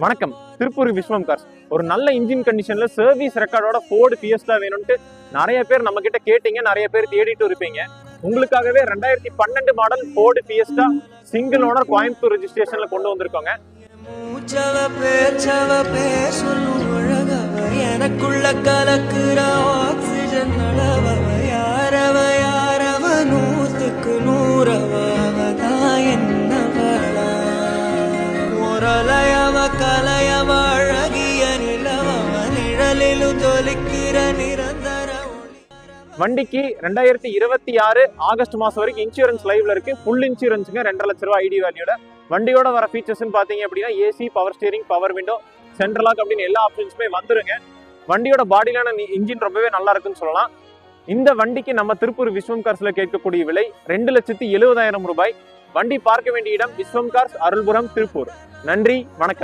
வணக்கம். திருப்பூர் விஸ்வம் கார்ஸ் ஒரு நல்ல இன்ஜின் கண்டிஷன்ல சர்வீஸ் ரெக்கார்டோட ஃபோர்டு ஃபியஸ்டா வேணும்ட்டு நிறைய பேர் நம்ம கிட்ட கேட்டீங்க, நிறைய பேர் தேடிட்டு இருப்பீங்க. உங்களுக்காகவே 2012 model Ford Fiesta single owner Coimbatore ரெஜிஸ்ட்ரேஷன்ல கொண்டு வந்திருக்கோங்க. எனக்குள்ள கலக்குற ஆக்சிஜன் அளவ யாரவ யாரவ நூத்துக்கு நூறவதா என்னவள ஒரலயவ கலையவ அழகிய நிலவ நிழலிலு தொலிக்கிற நிரந்தர. வண்டிக்கு 2026 ஆகஸ்ட் மாசம் வரைக்கும் இன்சூரன்ஸ் லைவ்ல இருக்கு. ஃபுல் இன்சூரன்ஸுங்க, 2.5 லட்ச ரூபாய் ஐடி வேல்யூட. வண்டியோட வர ஃபீச்சர்ஸ் பாத்தீங்க அப்படின்னா AC, power steering, power window, central lock அப்படின்னு எல்லா ஆப்ஷன்ஸுமே வந்துருங்க. வண்டியோட பாடியிலான இன்ஜின் ரொம்பவே நல்லா இருக்குன்னு சொல்லலாம். இந்த வண்டிக்கு நம்ம திருப்பூர் விஸ்வம் கார்ஸ்ல கேட்கக்கூடிய விலை 2,70,70,000 ரூபாய். வண்டி பார்க்க வேண்டிய இடம் விஸ்வம் கார்ஸ், அருள்புரம், திருப்பூர். நன்றி, வணக்கம்.